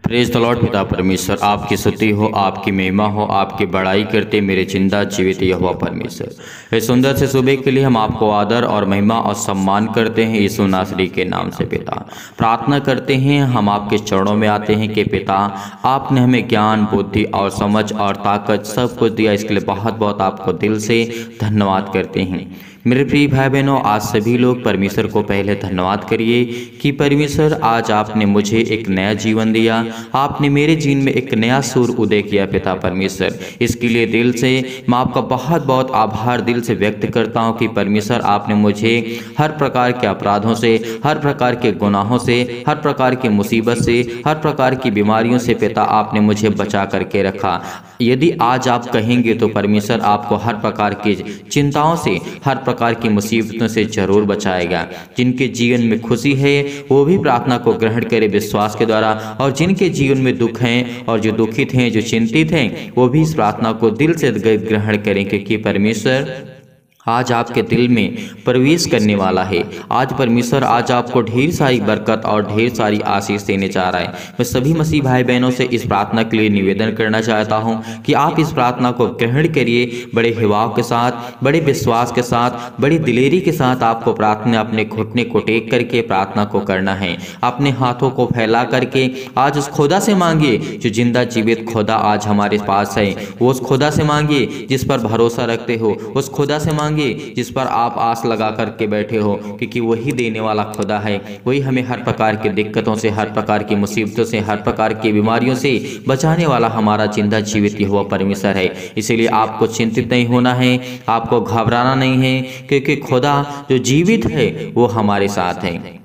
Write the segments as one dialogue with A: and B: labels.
A: Praise the Lord. पिता परमेश्वर आपकी स्तुति हो, आपकी महिमा हो, आपकी बड़ाई करते मेरे जिंदा जीवित यहोवा परमेश्वर। इस सुंदर से सुबह के लिए हम आपको आदर और महिमा और सम्मान करते हैं यीशु नासरी के नाम से। पिता प्रार्थना करते हैं, हम आपके चरणों में आते हैं कि पिता आपने हमें ज्ञान, बुद्धि और समझ और ताकत सब कुछ दिया, इसके लिए बहुत बहुत आपको दिल से धन्यवाद करते हैं। मेरे प्रिय भाई बहनों, आज सभी लोग परमेश्वर को पहले धन्यवाद करिए कि परमेश्वर आज आपने मुझे एक नया जीवन दिया, आपने मेरे जीवन में एक नया सूर्य उदय किया। पिता परमेश्वर, इसके लिए दिल से मैं आपका बहुत बहुत आभार दिल से व्यक्त करता हूं कि परमेश्वर आपने मुझे हर प्रकार के अपराधों से, हर प्रकार के गुनाहों से, हर प्रकार की मुसीबत से, हर प्रकार की बीमारियों से पिता आपने मुझे बचा करके रखा। यदि आज आप कहेंगे तो परमेश्वर आपको हर प्रकार की चिंताओं से, हर प्रकार की मुसीबतों से जरूर बचाएगा। जिनके जीवन में खुशी है वो भी प्रार्थना को ग्रहण करें विश्वास के द्वारा, और जिनके जीवन में दुख हैं और जो दुखित हैं, जो चिंतित हैं, वो भी इस प्रार्थना को दिल से ग्रहण करें, क्योंकि परमेश्वर आज आपके दिल में प्रवेश करने वाला है। आज परमेश्वर आज आपको ढेर सारी बरकत और ढेर सारी आशीष देने जा रहा है। मैं सभी मसीह भाई बहनों से इस प्रार्थना के लिए निवेदन करना चाहता हूं कि आप इस प्रार्थना को ग्रहण करिए, बड़े हिवाव के साथ, बड़े विश्वास के साथ, बड़ी दिलेरी के साथ आपको प्रार्थना अपने घुटने को टेक करके प्रार्थना को करना है। अपने हाथों को फैला करके आज उस खुदा से मांगिए जो जिंदा जीवित खुदा आज हमारे पास है। वो उस खुदा से मांगिए जिस पर भरोसा रखते हो, उस खुदा से मांगिए जिस पर आप आस लगा करके बैठे हो, क्योंकि वही देने वाला खुदा है। वही हमें हर प्रकार की दिक्कतों से, हर प्रकार की मुसीबतों से, हर प्रकार की बीमारियों से बचाने वाला हमारा जिंदा जीवित यहोवा परमेश्वर है। इसीलिए आपको चिंतित नहीं होना है, आपको घबराना नहीं है, क्योंकि खुदा जो जीवित है वो हमारे साथ है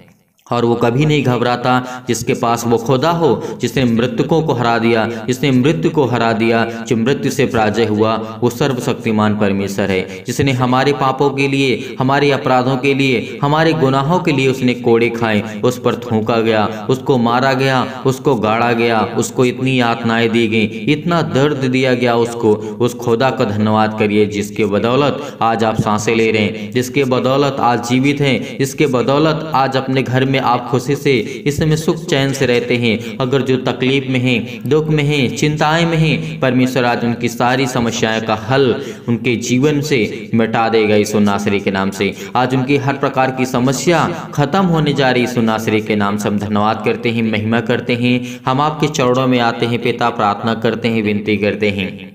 A: और वो कभी नहीं घबराता। जिसके पास वो खुदा हो जिसने मृतकों को हरा दिया, जिसने मृत्यु को हरा दिया, जो मृत्यु से पराजय हुआ, वो सर्वशक्तिमान परमेश्वर है। जिसने हमारे पापों के लिए, हमारे अपराधों के लिए, हमारे गुनाहों के लिए उसने कोड़े खाए, उस पर थूका गया, उसको मारा गया, उसको गाड़ा गया, उसको इतनी यातनाएं दी गई, इतना दर्द दिया गया उसको। उस खुदा का धन्यवाद करिए जिसके बदौलत आज आप सांसें ले रहे हैं, जिसके बदौलत आज जीवित हैं, जिसके बदौलत आज अपने घर में आप खुशी से इस समय सुख चैन से रहते हैं। अगर जो तकलीफ में हैं, दुख में हैं, चिंताएं में हैं, परमेश्वर आज उनकी सारी समस्याओं का हल उनके जीवन से मिटा देगा यीशु नासरी के नाम से। आज उनकी हर प्रकार की समस्या खत्म होने जा रही यीशु नासरी के नाम से। हम धन्यवाद करते हैं, महिमा करते हैं, हम आपके चरणों में आते हैं पिता, प्रार्थना करते हैं, विनती करते हैं।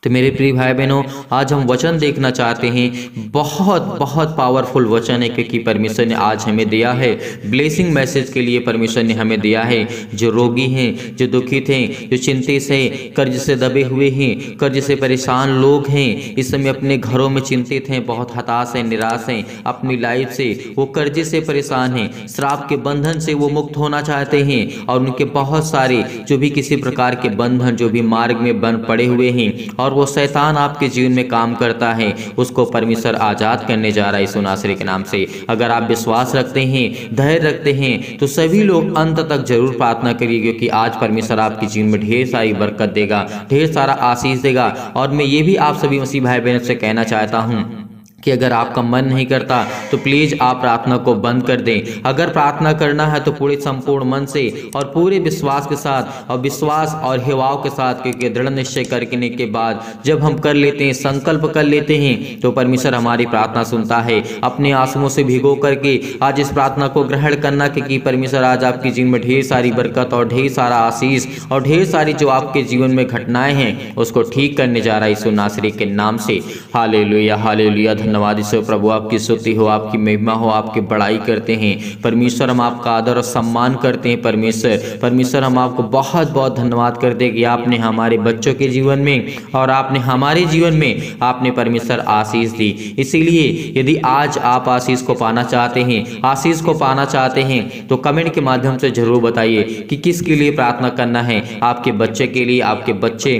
A: तो मेरे प्रिय भाई बहनों, आज हम वचन देखना चाहते हैं। बहुत बहुत पावरफुल वचन है, क्योंकि परमेश्वर ने आज हमें दिया है ब्लेसिंग मैसेज के लिए। परमेश्वर ने हमें दिया है जो रोगी हैं, जो दुखित हैं, जो चिंतित हैं, कर्ज से दबे हुए हैं, कर्ज से परेशान लोग हैं, इस समय अपने घरों में चिंतित हैं, बहुत हताश हैं, निराश हैं अपनी लाइफ से, वो कर्ज से परेशान हैं, श्राप के बंधन से वो मुक्त होना चाहते हैं, और उनके बहुत सारे जो भी किसी प्रकार के बंधन जो भी मार्ग में बंद पड़े हुए हैं और वो शैतान आपके जीवन में काम करता है, उसको परमेश्वर आजाद करने जा रहा है यीशु नासरी के नाम से। अगर आप विश्वास रखते हैं, धैर्य रखते हैं, तो सभी लोग अंत तक जरूर प्रार्थना करिए, क्योंकि आज परमेश्वर आपके जीवन में ढेर सारी बरकत देगा, ढेर सारा आशीष देगा। और मैं ये भी आप सभी मसीह भाई बहनों से कहना चाहता हूँ कि अगर आपका मन नहीं करता तो प्लीज़ आप प्रार्थना को बंद कर दें। अगर प्रार्थना करना है तो पूरे संपूर्ण मन से और पूरे विश्वास के साथ, और विश्वास और हिवाव के साथ, क्योंकि दृढ़ निश्चय करने के बाद जब हम कर लेते हैं, संकल्प कर लेते हैं, तो परमेश्वर हमारी प्रार्थना सुनता है। अपने आंसुओं से भिगो करके आज इस प्रार्थना को ग्रहण करना, क्योंकि परमेश्वर आज आपके जीवन में ढेर सारी बरकत और ढेर सारा आशीष और ढेर सारी जो आपके जीवन में घटनाएं हैं उसको ठीक करने जा रहा है यीशु नासरी के नाम से। Hallelujah, hallelujah. धन्यवाद ईश्वर प्रभु, आपकी स्तुति हो, आपकी महिमा हो, आपकी बड़ाई करते हैं परमेश्वर। हम आपका आदर और सम्मान करते हैं परमेश्वर। हम आपको बहुत बहुत धन्यवाद करते हैं कि आपने हमारे बच्चों के जीवन में और आपने हमारे जीवन में आपने परमेश्वर आशीष दी। इसीलिए यदि आज आप आशीष को पाना चाहते हैं, आशीष को पाना चाहते हैं, तो कमेंट के माध्यम से जरूर बताइए कि किसके लिए प्रार्थना करना है। आपके बच्चे के लिए, आपके बच्चे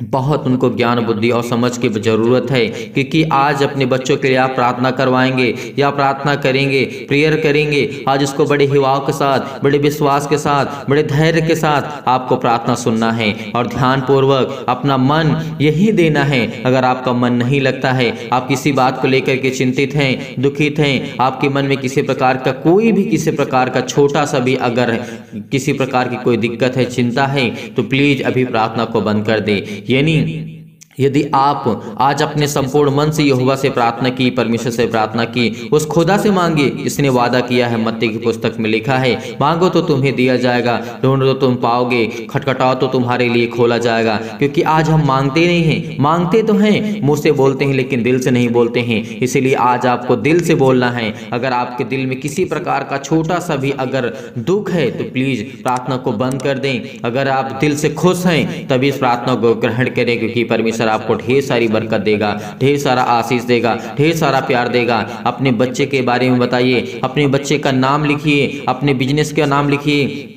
A: बहुत उनको ज्ञान बुद्धि और समझ की ज़रूरत है, क्योंकि आज अपने बच्चों के लिए आप प्रार्थना करवाएंगे या प्रार्थना करेंगे, प्रेयर करेंगे, आज उसको बड़े हिवाव के साथ, बड़े विश्वास के साथ, बड़े धैर्य के साथ आपको प्रार्थना सुनना है और ध्यानपूर्वक अपना मन यही देना है। अगर आपका मन नहीं लगता है, आप किसी बात को लेकर के चिंतित हैं, दुखित हैं, आपके मन में किसी प्रकार का कोई भी किसी प्रकार का छोटा सा भी अगर किसी प्रकार की कोई दिक्कत है, चिंता है, तो प्लीज अभी प्रार्थना को बंद कर दे। यानी यदि आप आज अपने संपूर्ण मन से यहोवा से प्रार्थना की, परमेश्वर से प्रार्थना की, उस खुदा से मांगे, इसने वादा किया है, मत्ती की पुस्तक में लिखा है, मांगो तो तुम्हें दिया जाएगा, ढूंढो तो तुम पाओगे, खटखटाओ तो तुम्हारे लिए खोला जाएगा। क्योंकि आज हम मांगते नहीं हैं, मांगते तो हैं, मुंह से बोलते हैं लेकिन दिल से नहीं बोलते हैं। इसीलिए आज आपको दिल से बोलना है। अगर आपके दिल में किसी प्रकार का छोटा सा भी अगर दुख है तो प्लीज प्रार्थना को बंद कर दें। अगर आप दिल से खुश हैं तभी इस प्रार्थना को ग्रहण करें, क्योंकि परमेश्वर आपको ढेर सारी बरकत देगा, ढेर सारा आशीष देगा, ढेर सारा प्यार देगा। अपने बच्चे के बारे में बताइए, अपने बच्चे का नाम लिखिए, अपने बिजनेस का नाम लिखिए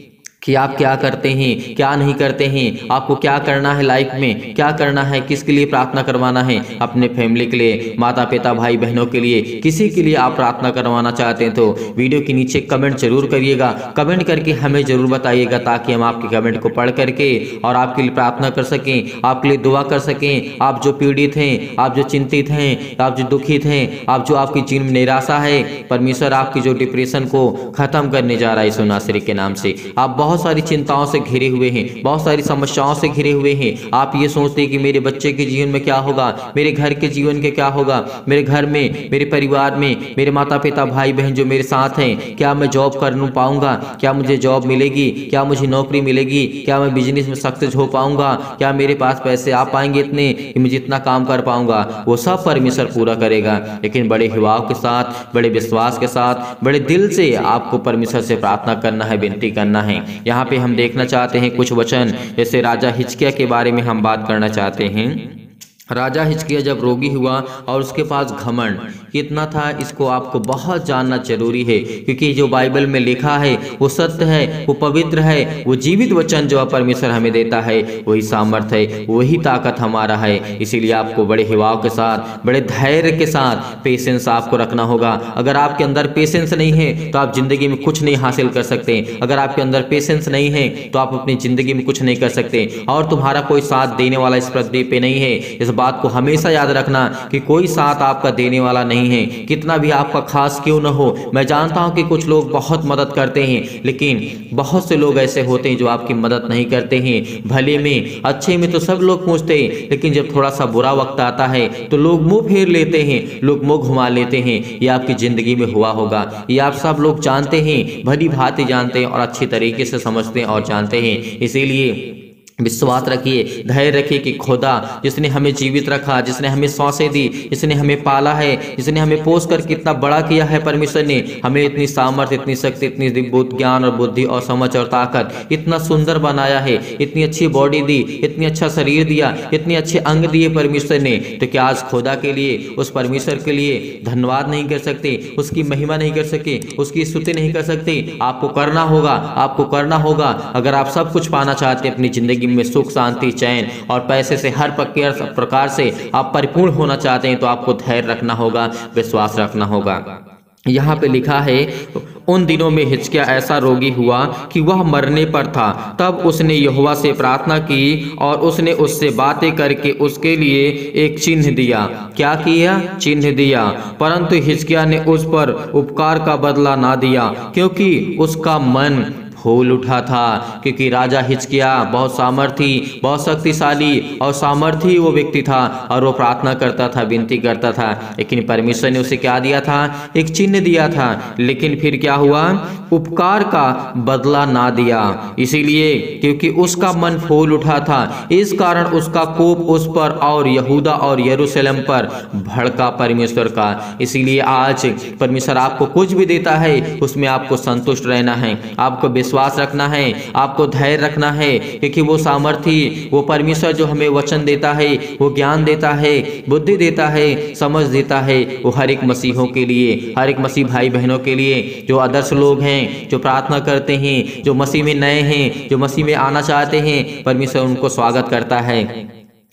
A: कि आप क्या करते हैं, क्या नहीं करते हैं, आपको क्या करना है लाइफ में, क्या करना है, किसके लिए प्रार्थना करवाना है, अपने फैमिली के लिए, माता पिता भाई बहनों के लिए, किसी के लिए आप प्रार्थना करवाना चाहते हैं तो वीडियो के नीचे कमेंट जरूर करिएगा। कमेंट करके हमें जरूर बताइएगा ताकि हम आपके कमेंट को पढ़ करके और आपके लिए प्रार्थना कर सकें, आपके लिए दुआ कर सकें। आप जो पीड़ित हैं, आप जो चिंतित हैं, आप जो दुखित हैं, आप जो आपकी जीवन में निराशा है, परमेश्वर आपकी जो डिप्रेशन को खत्म करने जा रहा है यीशु नासरी के नाम से। आप बहुत सारी चिंताओं से घिरे हुए हैं, बहुत सारी समस्याओं से घिरे हुए हैं। आप ये सोचते हैं कि मेरे बच्चे के जीवन में क्या होगा, मेरे घर के जीवन के क्या होगा, मेरे घर में, मेरे परिवार में, मेरे माता पिता भाई बहन जो मेरे साथ हैं, क्या मैं जॉब कर पाऊंगा, क्या मुझे जॉब मिलेगी, क्या मुझे नौकरी मिलेगी, क्या मैं बिजनेस में सक्सेस हो पाऊंगा, क्या मेरे पास पैसे आ पाएंगे इतने कि मैं जितना काम कर पाऊंगा। वो सब परमेश्वर पूरा करेगा, लेकिन बड़े हिवाव के साथ, बड़े विश्वास के साथ, बड़े दिल से आपको परमेश्वर से प्रार्थना करना है, विनती करना है। यहाँ पे हम देखना चाहते हैं कुछ वचन, जैसे राजा हिजकिय्याह के बारे में हम बात करना चाहते हैं। राजा हिजकिय्याह जब रोगी हुआ और उसके पास घमंड कितना था, इसको आपको बहुत जानना जरूरी है, क्योंकि जो बाइबल में लिखा है वो सत्य है, वो पवित्र है, वो जीवित वचन जो परमेश्वर हमें देता है वही सामर्थ्य है, वही ताकत हमारा है। इसीलिए आपको बड़े हिवाव के साथ, बड़े धैर्य के साथ पेशेंस आपको रखना होगा। अगर आपके अंदर पेशेंस नहीं है तो आप जिंदगी में कुछ नहीं हासिल कर सकते। अगर आपके अंदर पेशेंस नहीं है तो आप अपनी जिंदगी में कुछ नहीं कर सकते, और तुम्हारा कोई साथ देने वाला इस पृथ्वी पे नहीं है। इस बात को हमेशा याद रखना कि कोई साथ आपका देने वाला नहीं है, कितना भी आपका खास क्यों न हो। मैं जानता हूं कि कुछ लोग बहुत मदद करते हैं, लेकिन बहुत से लोग ऐसे होते हैं जो आपकी मदद नहीं करते हैं। भले में, अच्छे में तो सब लोग पूछते हैं, लेकिन जब थोड़ा सा बुरा वक्त आता है तो लोग मुंह फेर लेते हैं, लोग मुंह घुमा लेते हैं। ये आपकी जिंदगी में हुआ होगा, ये आप सब लोग जानते हैं, भली भांति जानते हैं और अच्छी तरीके से समझते हैं और जानते हैं। इसीलिए विश्वास रखिए, धैर्य रखिए कि खुदा जिसने हमें जीवित रखा, जिसने हमें सांसें दी, जिसने हमें पाला है, जिसने हमें पोस कर कितना बड़ा किया है, परमेश्वर ने हमें इतनी सामर्थ्य, इतनी शक्ति, इतनी ज्ञान और बुद्धि और समझ और ताकत, इतना सुंदर बनाया है, इतनी अच्छी बॉडी दी, इतनी अच्छा शरीर दिया, इतने अच्छे अंग दिए परमेश्वर ने। तो क्या आज खुदा के लिए, उस परमेश्वर के लिए धन्यवाद नहीं कर सकते, उसकी महिमा नहीं कर सके, उसकी स्तुति नहीं कर सकते? आपको करना होगा, आपको करना होगा। अगर आप सब कुछ पाना चाहते हैं अपनी जिंदगी में, सुख शांति चैन और पैसे से हर प्रकार से आप परिपूर्ण होना चाहते हैं, तो आपको धैर्य रखना होगा, विश्वास रखना होगा। यहाँ पे लिखा है, उन दिनों में हिजकिय्याह ऐसा रोगी हुआ कि वह मरने पर था। तब उसने यहोवा से प्रार्थना की और उसने उससे बातें करके उसके लिए एक चिन्ह दिया। क्या किया? चिन्ह दिया। परंतु हिजकिय्याह ने उस पर उपकार का बदला ना दिया, क्योंकि उसका मन फूल उठा था। क्योंकि राजा हिजकिय्याह बहुत सामर्थी, बहुत शक्तिशाली और सामर्थी वो व्यक्ति था, और वो प्रार्थना करता था, विनती करता था, लेकिन परमेश्वर ने उसे क्या दिया था? एक चिन्ह दिया था। लेकिन फिर क्या हुआ? उपकार का बदला ना दिया। इसीलिए क्योंकि उसका मन फूल उठा था, इस कारण उसका कोप उस पर और यहूदा और यरूशलेम पर भड़का परमेश्वर का। इसीलिए आज परमेश्वर आपको कुछ भी देता है उसमें आपको संतुष्ट रहना है, आपको विश्वास रखना है, आपको धैर्य रखना है, क्योंकि वो सामर्थी, वो परमेश्वर जो हमें वचन देता है, वो ज्ञान देता है, बुद्धि देता है, समझ देता है, वो हर एक मसीहों के लिए, हर एक मसीह भाई बहनों के लिए जो आदर्श लोग हैं, जो प्रार्थना करते हैं, जो मसीह में नए हैं, जो मसीह में आना चाहते हैं, परमेश्वर उनको स्वागत करता है।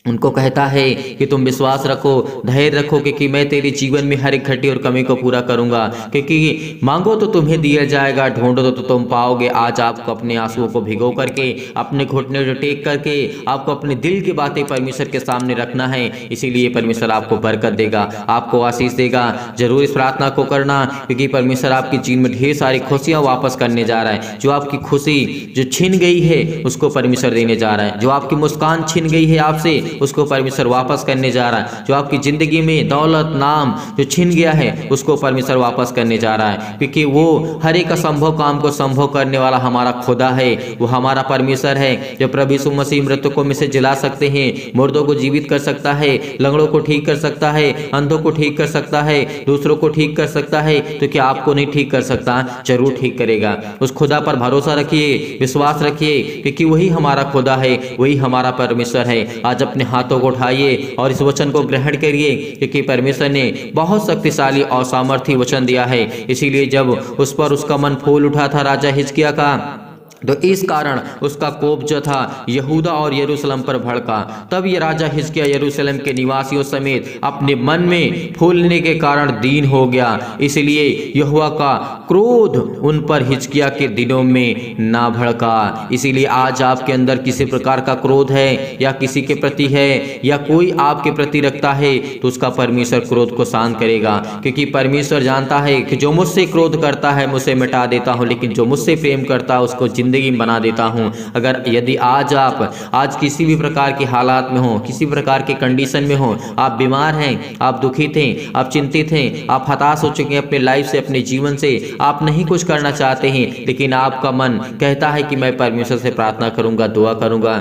A: उनको कहता है कि तुम विश्वास रखो, धैर्य रखो, क्योंकि मैं तेरे जीवन में हर एक घटी और कमी को पूरा करूंगा। क्योंकि मांगो तो तुम्हें दिया जाएगा, ढूंढो तो तुम पाओगे। आज आपको अपने आंसुओं को भिगो करके, अपने घुटने को टेक करके आपको अपने दिल की बातें परमेश्वर के सामने रखना है। इसीलिए परमेश्वर आपको बरकत देगा, आपको आशीष देगा। जरूर इस प्रार्थना को करना, क्योंकि परमेश्वर आपके जीवन में ढेर सारी खुशियाँ वापस करने जा रहा है। जो आपकी खुशी जो छिन गई है उसको परमेश्वर देने जा रहा है। जो आपकी मुस्कान छिन गई है आपसे उसको परमेश्वर वापस करने जा रहा है। जो आपकी जिंदगी में दौलत नाम जो छिन गया है उसको परमेश्वर वापस करने जा रहा है, क्योंकि वो हर एक असंभव काम को संभव करने वाला हमारा खुदा है, वो हमारा परमेश्वर है। जो प्रभु यीशु मसीह मृतकों में से जिला सकते हैं, मुर्दों को जीवित कर सकता है, लंगड़ों को ठीक कर सकता है, अंधों को ठीक कर सकता है, दूसरों को ठीक कर सकता है, तो क्या आपको नहीं ठीक कर सकता? जरूर ठीक करेगा। उस खुदा पर भरोसा रखिए, विश्वास रखिए, क्योंकि वही हमारा खुदा है, वही हमारा परमेश्वर है। आज अपने हाथों को उठाइए और इस वचन को ग्रहण करिए, क्योंकि परमेश्वर ने बहुत शक्तिशाली और सामर्थी वचन दिया है। इसीलिए जब उस पर उसका मन फूल उठा था राजा हिजकिय्याह का, तो इस कारण उसका कोप जो था यहूदा और यरूशलेम पर भड़का। तब ये राजा हिजकिय्याह यरूशलेम के निवासियों समेत अपने मन में फूलने के कारण दीन हो गया। इसलिए यहोवा का क्रोध उन पर हिजकिय्याह के दिनों में ना भड़का। इसीलिए आज आपके अंदर किसी प्रकार का क्रोध है या किसी के प्रति है या कोई आपके प्रति रखता है, तो उसका परमेश्वर क्रोध को शांत करेगा, क्योंकि परमेश्वर जानता है कि जो मुझसे क्रोध करता है मुझसे मिटा देता हूँ, लेकिन जो मुझसे प्रेम करता है उसको जिंदगी बना देता हूं। अगर यदि आज किसी भी प्रकार के हालात में हो, किसी प्रकार के कंडीशन में हो, आप बीमार हैं, आप दुखित हैं, आप चिंतित हैं, आप हताश हो चुके हैं अपने लाइफ से, अपने जीवन से, आप नहीं कुछ करना चाहते हैं, लेकिन आपका मन कहता है कि मैं परमेश्वर से प्रार्थना करूंगा, दुआ करूंगा,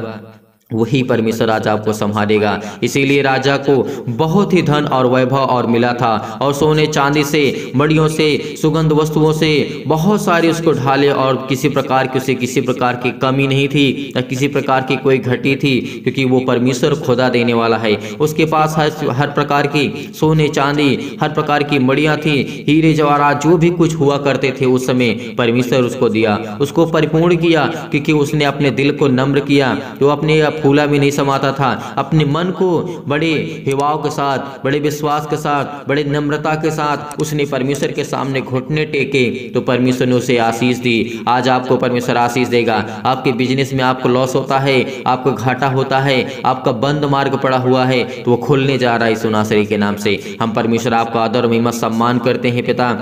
A: वही परमेश्वर आज आपको संभालेगा। इसीलिए राजा को बहुत ही धन और वैभव और मिला था, और सोने चांदी से, मड़ियों से, सुगंध वस्तुओं से बहुत सारे उसको ढाले, और किसी प्रकार की उसे किसी प्रकार की कमी नहीं थी या किसी प्रकार की कोई घटी थी, क्योंकि वो परमेश्वर खुदा देने वाला है। उसके पास हर प्रकार की सोने चांदी, हर प्रकार की मड़ियाँ थी, हीरे जवाहरात जो भी कुछ हुआ करते थे उस समय परमेश्वर उसको दिया, उसको परिपूर्ण किया, क्योंकि उसने अपने दिल को नम्र किया। तो अपने फूला भी नहीं समाता था, अपने मन को बड़े हिवाव के साथ, बड़े विश्वास के साथ, बड़े नम्रता के साथ उसने परमेश्वर के सामने घुटने टेके, तो परमेश्वर ने उसे आशीष दी। आज आपको परमेश्वर आशीष देगा। आपके बिजनेस में आपको लॉस होता है, आपको घाटा होता है, आपका बंद मार्ग पड़ा हुआ है, तो वो खुलने जा रहा है यीशु नासरी के नाम से। हम परमेश्वर आपका आदर महिमा सम्मान करते हैं पिता,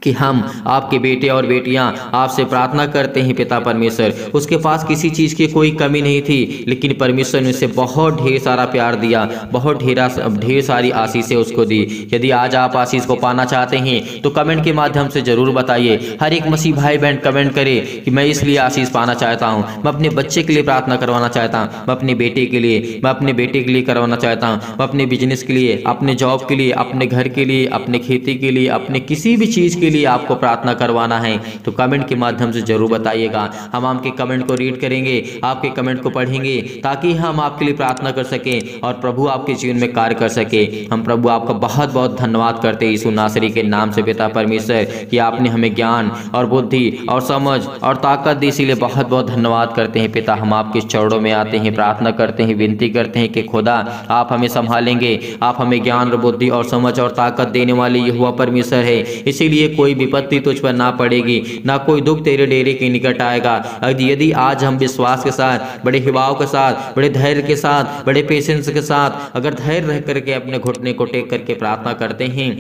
A: कि हम आपके बेटे और बेटियां आपसे प्रार्थना करते हैं पिता परमेश्वर। उसके पास किसी चीज़ की कोई कमी नहीं थी, लेकिन परमेश्वर ने उसे बहुत ढेर सारा प्यार दिया, बहुत ढेर सारी आशीषें उसको दी। यदि आज आप आशीष को पाना चाहते हैं तो कमेंट के माध्यम से ज़रूर बताइए। हर एक मसीह भाई बहन कमेंट करे कि मैं इसलिए आशीष पाना चाहता हूँ, मैं अपने बच्चे के लिए प्रार्थना करवाना चाहता हूँ, मैं अपने बेटे के लिए, मैं अपने बेटे के लिए करवाना चाहता हूँ, मैं अपने बिजनेस के लिए, अपने जॉब के लिए, अपने घर के लिए, अपने खेती के लिए, अपने किसी भी चीज़ के लिए आपको प्रार्थना करवाना है, तो कमेंट के माध्यम से जरूर बताइएगा। हम आपके कमेंट को रीड करेंगे, आपके कमेंट को पढ़ेंगे, ताकि हम आपके लिए प्रार्थना कर सकें और प्रभु आपके जीवन में कार्य कर सके। हम प्रभु आपका बहुत बहुत धन्यवाद करते हैं यीशु नासरी के नाम से पिता परमेश्वर, कि आपने हमें ज्ञान और बुद्धि और समझ और ताकत दी, इसीलिए बहुत बहुत धन्यवाद करते हैं पिता। हम आपके चरणों में आते हैं, प्रार्थना करते हैं, विनती करते हैं कि खुदा आप हमें संभालेंगे, आप हमें ज्ञान और बुद्धि और समझ और ताकत देने वाले यहोवा परमेश्वर है। इसीलिए कोई विपत्ति तुझ पर ना पड़ेगी, ना कोई दुख तेरे डेरे के निकट आएगा। यदि आज हम विश्वास के साथ, बड़े हिवाव के साथ, बड़े धैर्य के साथ, बड़े पेशेंस के साथ अगर धैर्य रह करके अपने घुटने को टेक करके प्रार्थना करते हैं,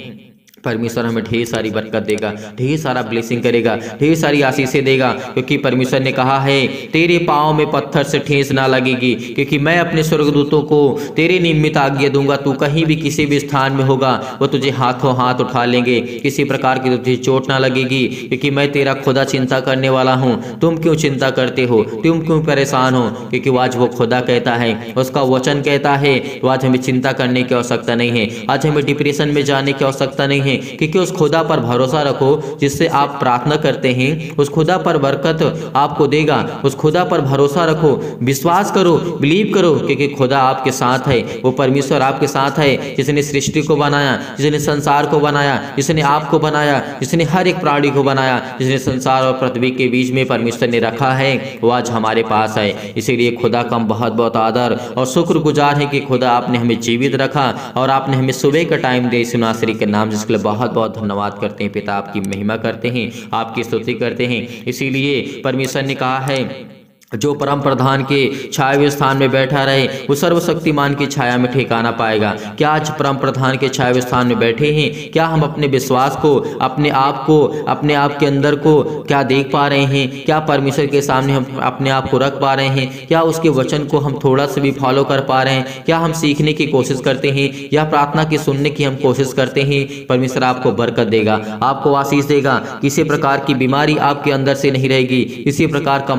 A: परमेश्वर हमें ढेर सारी बरकत देगा, ढेर सारा ब्लेसिंग करेगा, ढेर सारी आशीषें देगा, क्योंकि परमेश्वर ने कहा है तेरे पाँव में पत्थर से ठेस ना लगेगी, क्योंकि मैं अपने स्वर्गदूतों को तेरे निमित्त आज्ञा दूंगा। तू कहीं भी किसी भी स्थान में होगा वो तुझे हाथों हाथ उठा लेंगे, किसी प्रकार की तुझे चोट ना लगेगी, क्योंकि मैं तेरा खुदा चिंता करने वाला हूँ। तुम क्यों चिंता करते हो, तुम क्यों परेशान हो, क्योंकि आज वो खुदा कहता है, उसका वचन कहता है, तो आज हमें चिंता करने की आवश्यकता नहीं है, आज हमें डिप्रेशन में जाने की आवश्यकता नहीं है, हैं, क्योंकि उस खुदा पर भरोसा रखो जिससे आप प्रार्थना करते हैं, उस खुदा पर बरकत आपको देगा। उस खुदा पर भरोसा रखो, विश्वास करो, बिलीव करो, क्योंकि खुदा आपके साथ है। वो परमेश्वर आपके साथ है जिसने सृष्टि को बनाया, जिसने संसार को बनाया, जिसने आपको बनाया, जिसने हर एक प्राणी को बनाया, जिसने संसार और पृथ्वी के बीच में परमेश्वर ने रखा है, वो आज हमारे पास है। इसीलिए खुदा का बहुत बहुत आदर और शुक्रगुजार है कि खुदा आपने हमें जीवित रखा और आपने हमें सुबह का टाइम दिया। यीशु नासरी के नाम जिसके लिए बहुत बहुत धन्यवाद करते हैं। पिता आपकी महिमा करते हैं, आपकी स्तुति करते हैं। इसीलिए परमेश्वर ने कहा है जो परम प्रधान के छाया स्थान में बैठा रहे वो सर्वशक्तिमान की छाया में ठिकाना पाएगा। क्या आज परम प्रधान के छाया स्थान में बैठे हैं? क्या हम अपने विश्वास को, अपने आप को, अपने आप के अंदर को क्या देख पा रहे हैं? क्या परमेश्वर के सामने हम अपने आप को रख पा रहे हैं? क्या उसके वचन को हम थोड़ा सा भी फॉलो कर पा रहे हैं? क्या हम सीखने की कोशिश करते हैं या प्रार्थना की सुनने की हम कोशिश करते हैं? परमेश्वर आपको बरकत देगा, आपको आशीष देगा। किसी प्रकार की बीमारी आपके अंदर से नहीं रहेगी, किसी प्रकार का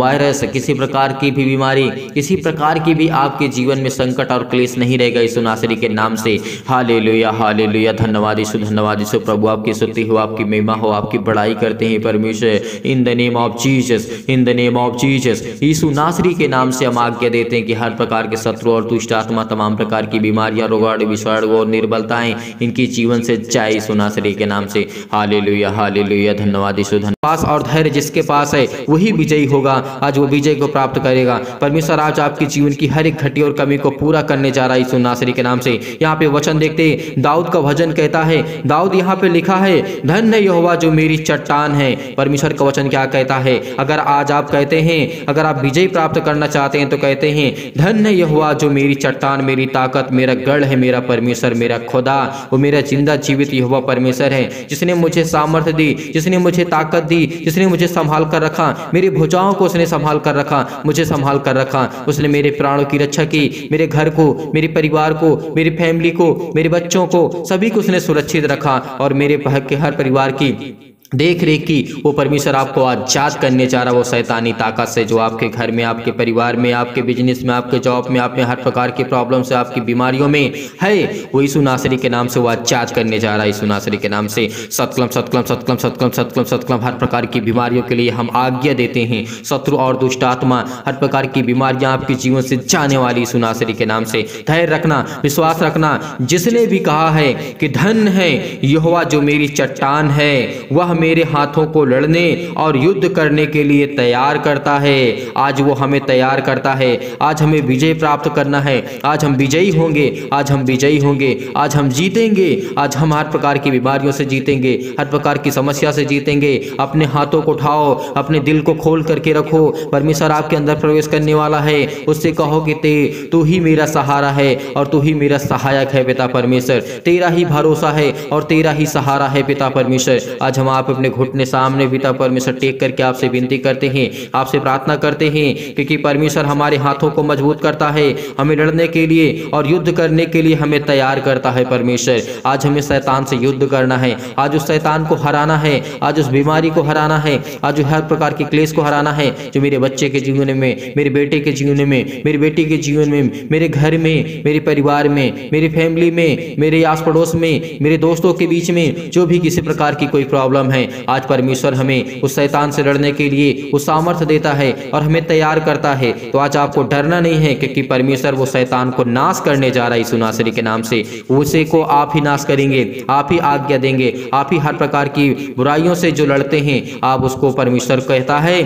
A: वायरस, किसी प्रकार की भी बीमारी, किसी प्रकार की भी आपके जीवन में संकट और क्लेश नहीं रहेगा यीशु नासरी के नाम से। Hallelujah, hallelujah. धन्यवाद यीशु, धन्यवाद यीशु। प्रभु आपकी स्तुति हो, आपकी महिमा हो, आपकी बड़ाई करते हैं परमेश्वर। In the name of Jesus, in the name of Jesus. यीशु नासरी के नाम से हम आज्ञा देते हैं कि हर प्रकार के शत्रु और दुष्ट आत्मा, तमाम प्रकार की बीमारियां, रोगाणु, विषाणु और निर्बलताएं इनकी जीवन से जाए यीशु नासरी के नाम से। Hallelujah, hallelujah. धन्यवाद यीशु। पास और धैर्य जिसके पास है वही विजयी होगा। आज वो विजय को प्राप्त करेगा। परमेश्वर आज आपके जीवन की हर एक घटी और कमी को पूरा करने जा रहा है यीशु नासरी के नाम से। यहाँ पे वचन देखते हैं, दाऊद का भजन कहता है, दाऊद यहाँ पे लिखा है, धन्य यहोवा जो मेरी चट्टान है। परमेश्वर का वचन क्या कहता है? अगर आज आप कहते हैं, अगर आप विजय प्राप्त करना चाहते हैं तो कहते हैं, धन्य यहोवा जो मेरी चट्टान, मेरी ताकत, मेरा गढ़ है, मेरा परमेश्वर, मेरा खुदा, वो मेरा जिंदा जीवित यहोवा परमेश्वर है, जिसने मुझे सामर्थ्य दी, जिसने मुझे ताकत दी, जिसने मुझे संभाल कर रखा, मेरी भुजाओं को उसने संभाल कर रखा, मुझे संभाल कर रखा। उसने मेरे प्राणों की रक्षा की, मेरे घर को, मेरे परिवार को, मेरी फैमिली को, मेरे बच्चों को, सभी को उसने सुरक्षित रखा और मेरे हर परिवार की देख रेख की। वो परमेश्वर आपको आजाद करने जा रहा, वो शैतानी ताकत से जो आपके घर में, आपके परिवार में, आपके बिजनेस में, आपके जॉब में, आपने हर प्रकार की प्रॉब्लम से, आपकी बीमारियों में है, वो यीशु नासरी के नाम से वो आजाद करने जा रहा है यीशु नासरी के नाम से। सतकलम सतकलम सतकलम सतकलम सतकलम सतकलम। हर प्रकार की बीमारियों के लिए हम आज्ञा देते हैं, शत्रु और दुष्ट आत्मा, हर प्रकार की बीमारियां आपके जीवन से जाने वाली यीशु नासरी के नाम से। धैर्य रखना, विश्वास रखना। जिसने भी कहा है कि धन्य है यहोवा जो मेरी चट्टान है, वह मेरे हाथों को लड़ने और युद्ध करने के लिए तैयार करता है। आज वो हमें तैयार करता है। आज हमें विजय प्राप्त करना है। आज हम विजयी होंगे, आज हम विजयी होंगे, आज हम जीतेंगे। आज हम हर प्रकार की बीमारियों से जीतेंगे, हर प्रकार की समस्या से जीतेंगे। अपने हाथों को उठाओ, अपने दिल को खोल करके रखो। परमेश्वर आपके अंदर प्रवेश करने वाला है। उससे कहो कि तू ही मेरा सहारा है और तू ही मेरा सहायक है पिता परमेश्वर। तेरा ही भरोसा है और तेरा ही सहारा है पिता परमेश्वर। आज हम आप अपने घुटने सामने पिता परमेश्वर टेक करके आपसे विनती करते हैं, आपसे प्रार्थना करते हैं, क्योंकि परमेश्वर हमारे हाथों को मजबूत करता है, हमें लड़ने के लिए और युद्ध करने के लिए हमें तैयार करता है परमेश्वर। आज हमें शैतान से युद्ध करना है, आज उस शैतान को हराना है, आज उस बीमारी को हराना है, आज हर प्रकार की क्लेश को हराना है जो मेरे बच्चे के जीवन में, मेरे बेटे के जीवन में, मेरी बेटी के जीवन में, मेरे घर में, मेरे परिवार में, मेरी फैमिली में, मेरे आस पड़ोस में, मेरे दोस्तों के बीच में जो भी किसी प्रकार की कोई प्रॉब्लम है, आज परमेश्वर हमें उस शैतान से लड़ने के लिए उस सामर्थ्य देता है और हमें तैयार करता है। तो आज आपको डरना नहीं है, क्योंकि परमेश्वर वो शैतान को नाश करने जा रहा है यीशु नासरी के नाम से। उसे को आप ही नाश करेंगे, आप ही आज्ञा देंगे, आप ही हर प्रकार की बुराइयों से जो लड़ते हैं, आप उसको परमेश्वर कहता है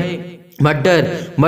A: मत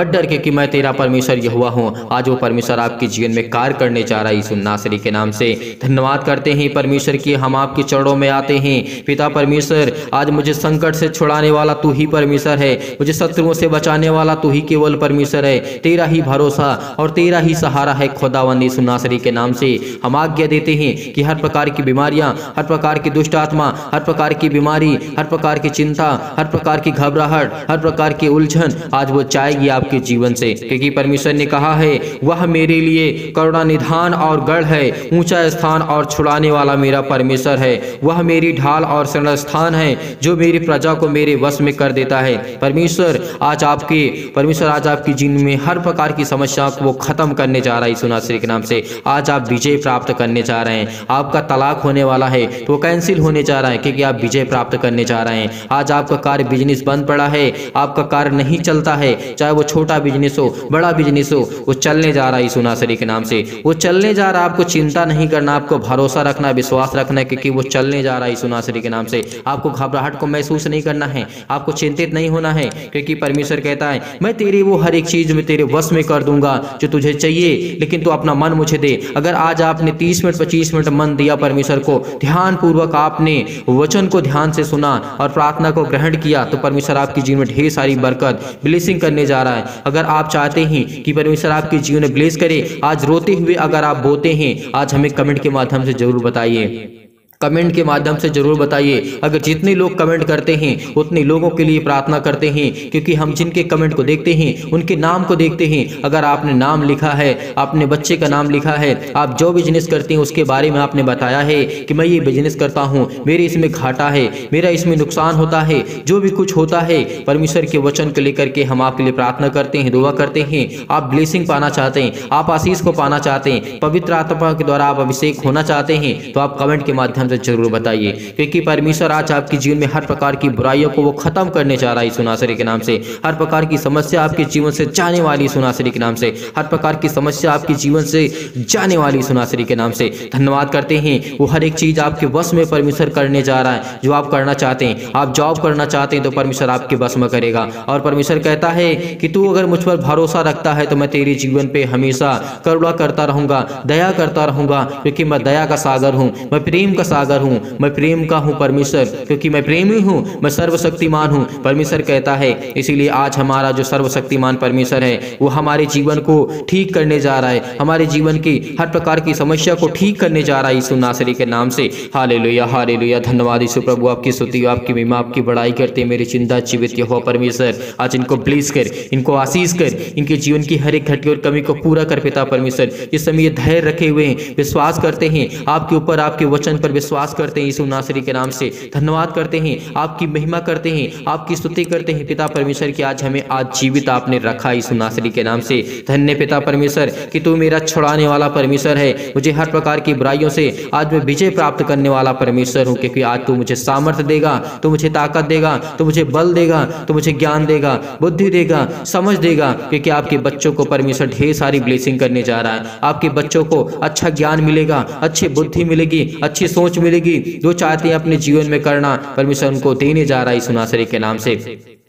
A: डर क्योंकि मैं तेरा परमेश्वर यहोवा हूँ। आज वो परमेश्वर आपके जीवन में कार्य करने जा रहा है यीशु नासरी के नाम से। धन्यवाद करते हैं परमेश्वर की, हम आपके चरणों में आते हैं पिता परमेश्वर। आज मुझे संकट से छुड़ाने वाला तू ही परमेश्वर है, मुझे शत्रुओं से बचाने वाला तू ही केवल परमेश्वर है। तेरा ही भरोसा और तेरा ही सहारा है खुदावंद यीशु नासरी के नाम से। हम आज्ञा देते हैं कि हर प्रकार की बीमारियां, हर प्रकार की दुष्ट आत्मा, हर प्रकार की बीमारी, हर प्रकार की चिंता, हर प्रकार की घबराहट, हर प्रकार की उलझन आज आज वो जाएगी आपके जीवन से, क्योंकि परमेश्वर ने कहा है वह मेरे लिए करुणा निधान और गढ़ है, ऊंचा स्थान और छुड़ाने वाला मेरा परमेश्वर है। वह मेरी ढाल और शरण स्थान है, जो मेरी प्रजा को मेरे वश में कर देता है। परमेश्वर आज आपकी जीवन में हर प्रकार की समस्या को वो खत्म करने जा रहा है यीशु नासरी के नाम से। आज आप विजय प्राप्त करने जा रहे हैं। आपका तलाक होने वाला है तो वो कैंसिल होने जा रहा है, क्योंकि आप विजय प्राप्त करने जा रहे हैं। आज आपका कार्य बिजनेस बंद पड़ा है, आपका कार्य नहीं चलता है, चाहे वो छोटा बिजनेस हो बड़ा बिजनेस हो, वो चलने जा रहा है यीशु नासरी के नाम से। वो चलने जा रहा है। आपको चिंता नहीं करना, आपको भरोसा रखना, विश्वास रखना है, क्योंकि वो चलने जा रहा है यीशु नासरी के नाम से। आपको घबराहट को महसूस नहीं करना है, आपको चिंतित नहीं होना है, क्योंकि परमेश्वर कहता है मैं तेरी वो हर एक चीज में तेरे वश में कर दूंगा जो तुझे चाहिए, लेकिन तू अपना मन मुझे दे। अगर आज आपने 30 मिनट 25 मिनट मन दिया परमेश्वर को, ध्यान पूर्वक आपने वचन को ध्यान से सुना और प्रार्थना को ग्रहण किया, तो परमेश्वर आपके जीवन में ढेर सारी बरकत ब्लेसिंग करने जा रहा है। अगर आप चाहते हैं कि परमेश्वर आपके जीवन में ब्लेस करे, आज रोते हुए अगर आप बोते हैं, आज हमें कमेंट के माध्यम से जरूर बताइए। कमेंट के माध्यम से जरूर बताइए। अगर जितने लोग कमेंट करते हैं उतने लोगों के लिए प्रार्थना करते हैं, क्योंकि हम जिनके कमेंट को देखते हैं उनके नाम को देखते हैं। अगर आपने नाम लिखा है, आपने बच्चे का नाम लिखा है, आप जो बिजनेस करते हैं उसके बारे में आपने बताया है कि मैं ये बिजनेस करता हूँ, मेरे इसमें घाटा है, मेरा इसमें नुकसान होता है, जो भी कुछ होता है परमेश्वर के वचन को लेकर के हम आपके लिए प्रार्थना करते हैं, दुआ करते हैं। आप ब्लेसिंग पाना चाहते हैं, आप आशीष को पाना चाहते हैं, पवित्र आत्मा के द्वारा आप अभिषेक होना चाहते हैं, तो आप कमेंट के माध्यम से जरूर बताइए, क्योंकि परमेश्वर आज आपके जीवन में हर प्रकार की बुराइयों को वो खत्म करने जा रहा है यीशु नासरी के नाम से। हर प्रकार की समस्या आपके जीवन से जाने वाली यीशु नासरी के नाम से। हर प्रकार की समस्या आपके जीवन से जाने वाली यीशु नासरी के नाम से। धन्यवाद करते हैं, वो हर एक चीज आपके वश में परमेश्वर करने जा रहा है जो आप करना चाहते हैं। आप जॉब करना चाहते हैं तो परमेश्वर आपके वश में करेगा, और परमेश्वर कहता है कि तू अगर मुझ पर भरोसा रखता है तो मैं तेरे जीवन पे हमेशा करुणा करता रहूंगा, दया करता रहूंगा, क्योंकि मैं दया का सागर हूँ, मैं प्रेम का सागर हूँ, मैं प्रेम का हूँ परमेश्वर, क्योंकि मैं प्रेमी हूँ, मैं सर्वशक्तिमान हूँ, परमेश्वर कहता है। इसीलिए आज हमारा जो सर्वशक्तिमान परमेश्वर है वो हमारे जीवन को ठीक करने जा रहा है, हमारे जीवन की हर प्रकार की समस्या को ठीक करने जा रहा है यीशु नासरी के नाम से। Hallelujah hallelujah. धन्यवाद यीशु प्रभु, आपकी स्तुति, आपकी महिमा, आपकी बड़ाई करते हैं। मेरे चिंता जीवित यहोवा परमेश्वर, आज इनको ब्लेस कर, इनको आशीष कर, इनके जीवन की हर एक घटी और कमी को पूरा कर पिता परमेश्वर। इस समय ये धैर्य रखे हुए हैं, विश्वास करते हैं आपके ऊपर, आपके वचन पर विश्वास करते हैं यीशु नासरी के नाम से। धन्यवाद करते हैं, आपकी महिमा करते हैं, आपकी स्तुति करते हैं पिता परमेश्वर की आज हमें आज जीवित आपने रखा यीशु नासरी के नाम से। धन्य पिता परमेश्वर कि तू मेरा छुड़ाने वाला परमेश्वर है, मुझे हर प्रकार की बुराइयों से आज मैं विजय प्राप्त करने वाला परमेश्वर हूँ, क्योंकि आज तू मुझे सामर्थ्य देगा, तू मुझे ताकत देगा, तू मुझे बल देगा, तू मुझे ज्ञान देगा, बुद्धि देगा, समझ देगा, क्योंकि आपके बच्चों को परमेश्वर ढेर सारी ब्लेसिंग करने जा रहा है। आपके बच्चों को अच्छा ज्ञान मिलेगा, अच्छी बुद्धि मिलेगी, अच्छी सोच मिलेगी, जो चाहते हैं अपने जीवन में करना परमेश्वर उनको देने जा रहा है यीशु नासरी के नाम से।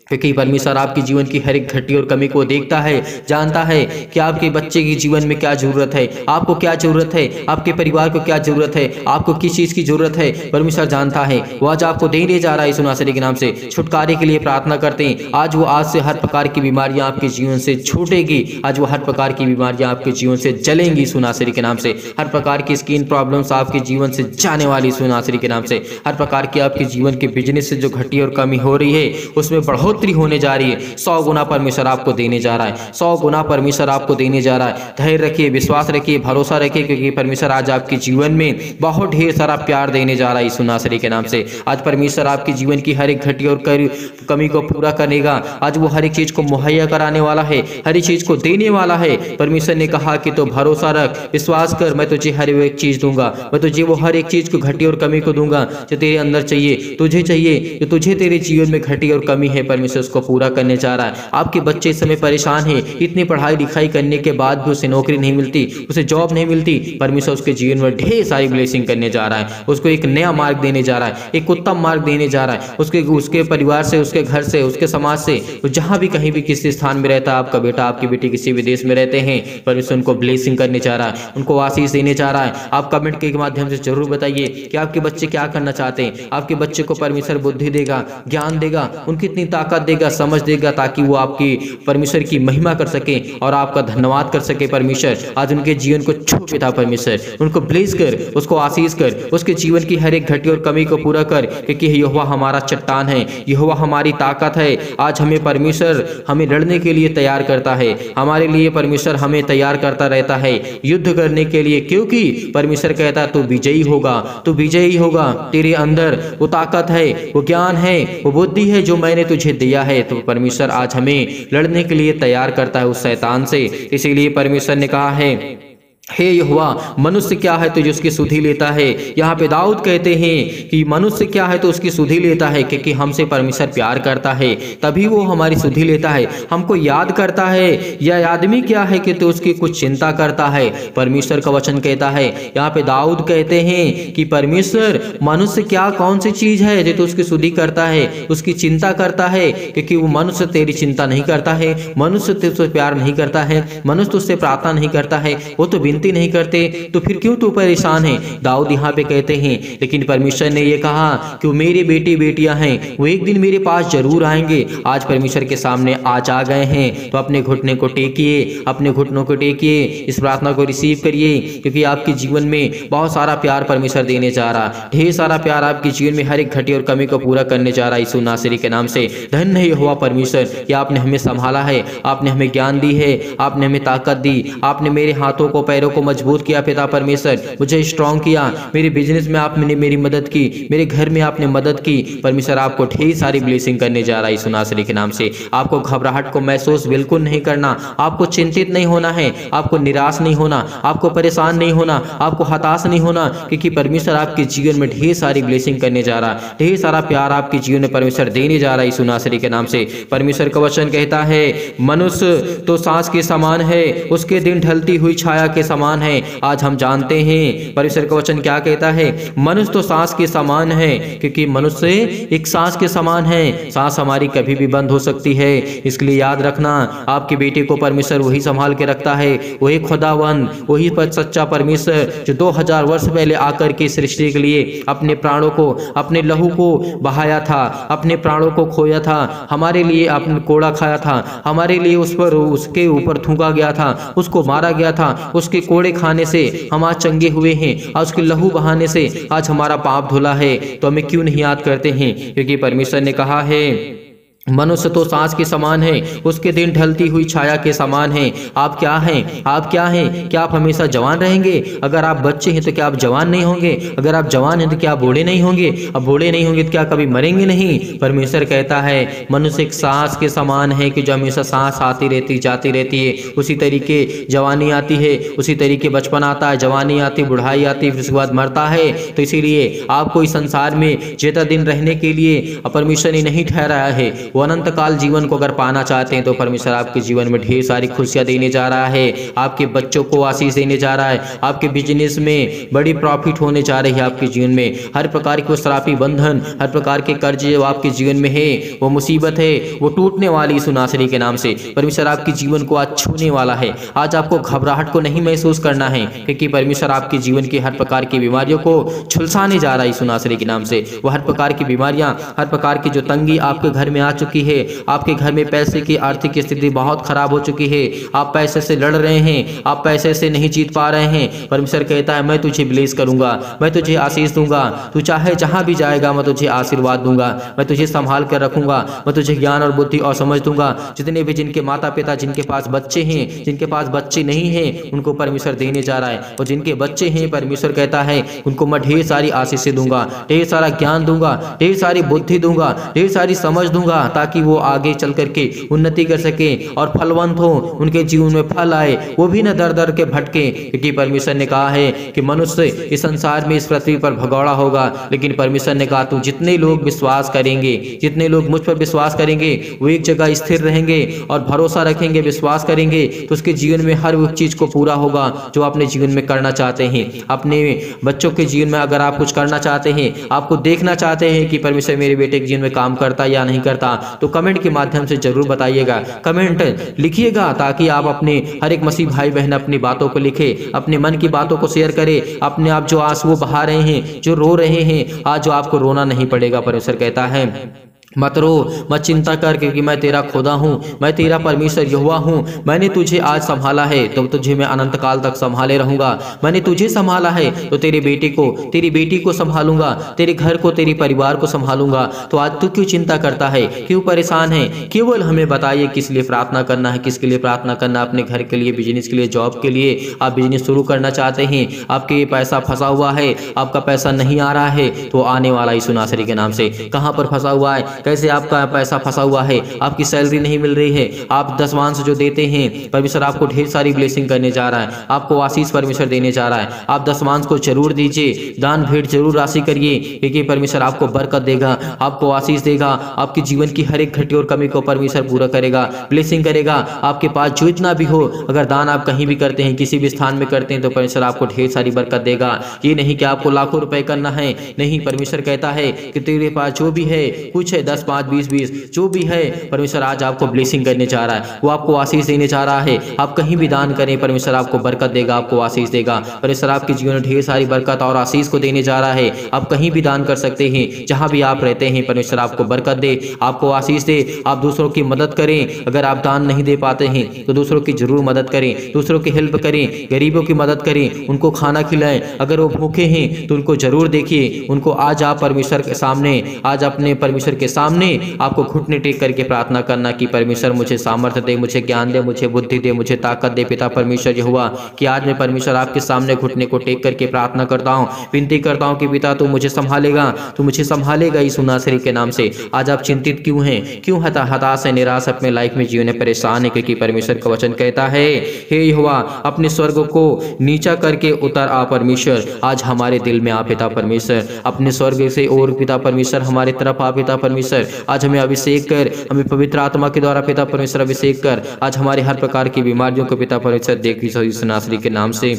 A: क्योंकि परमेश्वर आपकी जीवन की हर एक घटी और कमी को देखता है, जानता है कि आपके बच्चे की जीवन में क्या जरूरत है, आपको क्या जरूरत है, आपके परिवार को क्या जरूरत है, आपको किस चीज़ की जरूरत है, परमेश्वर जानता है। वो आज आपको देने जा रहा है यीशु नासरी के नाम से। छुटकारे के लिए प्रार्थना करते हैं, आज वो आज से हर प्रकार की बीमारियां आपके जीवन से छूटेगी, आज वो हर प्रकार की बीमारियां आपके जीवन से जलेंगी यीशु नासरी के नाम से। हर प्रकार की स्किन प्रॉब्लम्स आपके जीवन से जाने वाली यीशु नासरी के नाम से। हर प्रकार की आपके जीवन के बिजनेस से जो घटी और कमी हो रही है उसमें बढ़ोतरी होने जा रही है, 100 गुना परमेश्वर आपको देने जा रहा है, 100 गुना परमेश्वर आपको देने जा रहा है। धैर्य रखिए, विश्वास रखिए, भरोसा रखिए, क्योंकि परमेश्वर आज आपके जीवन में बहुत ढेर सारा प्यार देने जा रहा है यीशु नासरी के नाम से। आज परमेश्वर आपके जीवन की हर एक घटी और कमी को पूरा करेगा। आज वो हर एक चीज को मुहैया कराने वाला है, हर एक चीज को देने वाला है। परमेश्वर ने कहा कि तो भरोसा रख, विश्वास कर, मैं तुझे हर एक चीज दूंगा, मैं तुझे वो हर एक चीज को घटी और कमी को दूंगा जो तेरे अंदर चाहिए, तुझे चाहिए, जो तुझे तेरे जीवन में घटी और कमी है परमेश्वर उसको पूरा करने जा रहा है। आपके बच्चे इस समय परेशान है, इतनी पढ़ाई लिखाई करने के बाद भी उसे नौकरी नहीं मिलती, उसे जॉब नहीं मिलती, परमेश्वर उसके जीवन में ढेर सारी ब्लेसिंग करने जा रहा है, उसको एक नया मार्ग देने जा रहा है, एक उत्तम मार्ग देने जा रहा है, उसके परिवार से, उसके घर से, उसके समाज से, जहां भी कहीं भी किसी स्थान में रहता है आपका बेटा, आपकी बेटी किसी भी देश में रहते हैं, परमेश्वर उनको ब्लेसिंग करने जा रहा है, उनको आशीष देने जा रहा है। आप कमेंट के माध्यम से जरूर बताइए कि आपके बच्चे क्या करना चाहते हैं। आपके बच्चे को परमेश्वर बुद्धि देगा, ज्ञान देगा, उनकी इतनी ताकत ताकत देगा, समझ देगा, ताकि वो आपकी परमेश्वर की महिमा कर सके और आपका धन्यवाद कर सके। परमेश्वर आज उनके जीवन को छू पिता परमेश्वर, उनको ब्लेस कर, उसको आशीष कर, उसके जीवन की हर एक घटी और कमी को पूरा कर, क्योंकि यहोवा हमारा चट्टान है, यहोवा हमारी ताकत है। आज हमें परमेश्वर हमें लड़ने के लिए तैयार करता है, हमारे लिए परमेश्वर हमें तैयार करता रहता है युद्ध करने के लिए, क्योंकि परमेश्वर कहता है तू विजयी होगा, तू विजयी होगा। तेरे अंदर वो ताकत है, वो ज्ञान है, वो बुद्धि है जो मैंने तुझे दिया है। तो परमेश्वर आज हमें लड़ने के लिए तैयार करता है उस शैतान से। इसीलिए परमेश्वर ने कहा है, हे यहोवा, मनुष्य क्या है तो जो उसकी सुधि लेता है। यहाँ पे दाऊद कहते हैं कि मनुष्य क्या है तो उसकी सुधि लेता है, क्योंकि हमसे परमेश्वर प्यार करता है तभी वो हमारी सुधि लेता है, हमको याद करता है। यह आदमी क्या है कि तो उसकी कुछ चिंता करता है, परमेश्वर का वचन कहता है। यहाँ पे दाऊद कहते हैं कि परमेश्वर, मनुष्य क्या कौन सी चीज है जो तो उसकी सुधि करता है, उसकी चिंता करता है, क्योंकि वो मनुष्य तेरी चिंता नहीं करता है, मनुष्य तुझसे प्यार नहीं करता है, मनुष्य तुझसे प्रार्थना नहीं करता है, वो तो नहीं करते, तो फिर क्यों तू परेशान है। दाऊद यहाँ पे कहते हैं, लेकिन परमेश्वर ने ये कहा कि मेरे बेटे बेटियां हैं, वो एक दिन मेरे पास जरूर आएंगे। आज परमेश्वर के सामने आज आ गए हैं, तो अपने घुटने को टेकिए, अपने घुटनों को टेकिए, इस प्रार्थना को रिसीव करिए, क्योंकि आपके जीवन में बहुत सारा प्यार परमेश्वर देने जा रहा, ढेर सारा प्यार आपके जीवन में हर एक घटी और कमी को पूरा करने जा रहा। यीशु नासरी के नाम से धन्य है यहोवा परमेश्वर कि आपने हमें संभाला है, आपने हमें ज्ञान दी है, आपने हमें ताकत दी, आपने मेरे हाथों को पैरों को मजबूत किया पिता परमेश्वर, मुझे स्ट्रांग किया, मेरे बिजनेस में आपने मेरी मदद की, मेरे घर में आपने मदद की। परमेश्वर आपको ढेर सारी ब्लेसिंग करने जा रहा है यीशु नासरी के नाम से। आपको घबराहट को महसूस बिल्कुल नहीं करना, आपको चिंतित नहीं होना है, आपको निराश नहीं होना, आपको परेशान नहीं होना, आपको हताश नहीं होना, क्योंकि परमेश्वर आपके जीवन में ढेर सारी ब्लेसिंग करने जा रहा है, ढेर सारा प्यार आपके जीवन में परमेश्वर देने जा रहा है यीशु नासरी के नाम से। परमेश्वर का वचन कहता है, मनुष्य तो सांस के समान है, उसके दिन ढलती हुई छाया के समान है। आज हम जानते हैं परमेश्वर का वचन क्या कहता है, मनुष्य तो सांस के समान है, क्योंकि मनुष्य एक सांस के समान है, सांस हमारी कभी भी बंद हो सकती है। इसलिए याद रखना, आपके बेटे को परमेश्वर वही संभाल के रखता है, वही खुदावंद, वही सच्चा परमेश्वर जो 2000 वर्ष पहले आकर के सृष्टि के लिए अपने प्राणों को, अपने लहू को बहाया था, अपने प्राणों को खोया था, हमारे लिए अपने कोड़ा खाया था, हमारे लिए उस पर उसके ऊपर थूका गया था, उसको मारा गया था, उसके कोड़े खाने से हम आज चंगे हुए हैं, आज उसके लहू बहाने से आज हमारा पाप धुला है। तो हमें क्यों नहीं याद करते हैं, क्योंकि परमेश्वर ने कहा है, मनुष्य तो सांस के समान है, उसके दिन ढलती हुई छाया के समान है। आप क्या हैं, आप क्या हैं, क्या आप हमेशा जवान रहेंगे? अगर आप बच्चे हैं तो क्या आप जवान नहीं होंगे? अगर आप जवान हैं तो क्या आप बूढ़े नहीं होंगे? अब बूढ़े नहीं होंगे तो क्या कभी मरेंगे नहीं? परमेश्वर कहता है मनुष्य एक सांस के समान है कि जो हमेशा सांस आती रहती जाती रहती है, उसी तरीके जवानी आती है, उसी तरीके बचपन आता है, जवानी आती, बुढ़ाई आती, फिर उसके बाद मरता है। तो इसीलिए आपको इस संसार में ज्यादा दिन रहने के लिए परमेश्वर ने नहीं ठहराया है। वो अनंत काल जीवन को अगर पाना चाहते हैं तो परमेश्वर आपके जीवन में ढेर सारी खुशियां देने जा रहा है, आपके बच्चों को आशीष देने जा रहा है, आपके बिजनेस में बड़ी प्रॉफिट होने जा रही है, आपके जीवन में हर प्रकार के श्रापी बंधन, हर प्रकार के कर्ज जो आपके जीवन में है, वो मुसीबत है, वो टूटने वाली यीशु नासरी के नाम से। परमेश्वर आपके जीवन को आज छूने वाला है। आज आपको घबराहट को नहीं महसूस करना है, क्योंकि परमेश्वर आपके जीवन की हर प्रकार की बीमारियों को झुलसाने जा रहा है यीशु नासरी के नाम से। वो हर प्रकार की बीमारियां, हर प्रकार की जो तंगी आपके घर में आ चुकी है, आपके घर में पैसे की आर्थिक स्थिति बहुत खराब हो चुकी है, आप पैसे से लड़ रहे हैं, आप पैसे से नहीं जीत पा रहे हैं, परमेश्वर कहता है मैं तुझे ब्लेस करूंगा, मैं तुझे आशीष दूंगा, तू चाहे जहां भी जाएगा मैं तुझे आशीर्वाद दूंगा, मैं तुझे संभाल कर रखूंगा, मैं तुझे ज्ञान और बुद्धि और समझ दूंगा। जितने भी जिनके माता पिता, जिनके पास बच्चे हैं, जिनके पास बच्चे नहीं हैं, उनको परमेश्वर देने जा रहा है, और जिनके बच्चे हैं परमेश्वर कहता है उनको मैं ढेर सारी आशीषें दूंगा, ढेर सारा ज्ञान दूंगा, ढेर सारी बुद्धि दूंगा, ढेर सारी समझ दूंगा, ताकि वो आगे चल करके उन्नति कर सके और फलवंत हो, उनके जीवन में फल आए, वो भी न दर दर के भटके। क्योंकि परमेश्वर ने कहा है कि मनुष्य इस संसार में, इस पृथ्वी पर भगौड़ा होगा, लेकिन परमेश्वर ने कहा तू जितने लोग विश्वास करेंगे, जितने लोग मुझ पर विश्वास करेंगे, वो एक जगह स्थिर रहेंगे और भरोसा रखेंगे, विश्वास करेंगे, तो उसके जीवन में हर वो चीज को पूरा होगा जो अपने जीवन में करना चाहते हैं। अपने बच्चों के जीवन में अगर आप कुछ करना चाहते हैं, आपको देखना चाहते हैं कि परमेश्वर मेरे बेटे के जीवन में काम करता या नहीं करता, तो कमेंट के माध्यम से जरूर बताइएगा, कमेंट लिखिएगा, ताकि आप अपने हर एक मसीह भाई बहन अपनी बातों को लिखे, अपने मन की बातों को शेयर करें, अपने आप जो आंसू बहा रहे हैं, जो रो रहे हैं, आज जो आपको रोना नहीं पड़ेगा। परमेश्वर कहता है मत रो, मत चिंता कर, क्योंकि मैं तेरा खुदा हूँ, मैं तेरा परमेश्वर यहोवा हूँ। मैंने तुझे आज संभाला है तो तुझे मैं अनंत काल तक संभाले रहूंगा। मैंने तुझे संभाला है तो तेरे बेटे को, तेरी बेटी को संभालूंगा, तेरे घर को, तेरे परिवार को संभालूंगा। तो आज तू क्यों चिंता करता है, क्यों परेशान है? केवल हमें बताइए किस लिए प्रार्थना करना है, किसके लिए प्रार्थना करना? अपने घर के लिए, बिजनेस के लिए, जॉब के लिए। आप बिजनेस शुरू करना चाहते हैं, आपके पैसा फंसा हुआ है, आपका पैसा नहीं आ रहा है, तो आने वाला यीशु नासरी के नाम से। कहाँ पर फंसा हुआ है, कैसे आपका पैसा फंसा हुआ है? आपकी सैलरी नहीं मिल रही है, आप दसवांश जो देते हैं, परमेश्वर आपको ढेर सारी ब्लेसिंग करने जा रहा है, आपको आशीष परमेश्वर देने जा रहा है। आप दसवांश को जरूर दीजिए, दान भेंट जरूर राशि करिए, क्योंकि परमेश्वर आपको बरकत देगा, आपको आशीष देगा, आपके जीवन की हर एक घटी और कमी को परमेश्वर पूरा करेगा, ब्लेसिंग करेगा। आपके पास जो इतना भी हो, अगर दान आप कहीं भी करते हैं, किसी भी स्थान में करते हैं, तो परमेश्वर आपको ढेर सारी बरकत देगा। ये नहीं कि आपको लाखों रुपए करना है, नहीं। परमेश्वर कहता है कि तेरे पास जो भी है, कुछ है 10, 5, 20, जो भी है, परमेश्वर आज आपको ब्लेसिंग करने जा रहा है, वो आपको आशीष देने जा रहा है। आप कहीं भी दान करें, परमेश्वर आपको बरकत देगा, आपको आशीष देगा। परमेश्वर आपके जीवन में ढेर सारी बरकत और आशीष को देने जा रहा है। आप कहीं भी दान कर सकते हैं, जहां भी आप रहते हैं, परमेश्वर आपको बरकत दे, आपको आशीष दे। आप दूसरों की मदद करें, अगर आप दान नहीं दे पाते हैं तो दूसरों की जरूर मदद करें, दूसरों की हेल्प करें, गरीबों की मदद करें, उनको खाना खिलाएं। अगर वो भूखे हैं तो उनको जरूर देखिए, उनको आज आप परमेश्वर के सामने, आज अपने परमेश्वर के सामने आपको घुटने टेक करके प्रार्थना करना कि परमेश्वर मुझे सामर्थ्य दे, मुझे ज्ञान दे, मुझे बुद्धि दे, मुझे ताकत दे। पिता परमेश्वर यहोवा, कि आज मैं परमेश्वर आपके सामने घुटने को टेक करके प्रार्थना करता हूँ, विनती करता हूँ कि पिता तू मुझे संभालेगा, तू मुझे संभालेगा यीशु नासरी के नाम से। आज आप चिंतित क्यों हैं, क्यों हताश है, निराश अपने लाइफ में जीवन में परेशान है? क्योंकि परमेश्वर का वचन कहता है, हे यहोवा अपने स्वर्ग को नीचा करके उतर आ परमेश्वर, आज हमारे दिल में आ पिता परमेश्वर, अपने स्वर्ग से और पिता परमेश्वर हमारे तरफ आ पिता परमेश्वर। आज हमें अभिषेक कर, हमें पवित्र आत्मा के द्वारा पिता परमेश्वर अभिषेक कर। आज हमारे हर प्रकार की बीमारियों को पिता परमेश्वर देख यीशु नासरी के नाम से।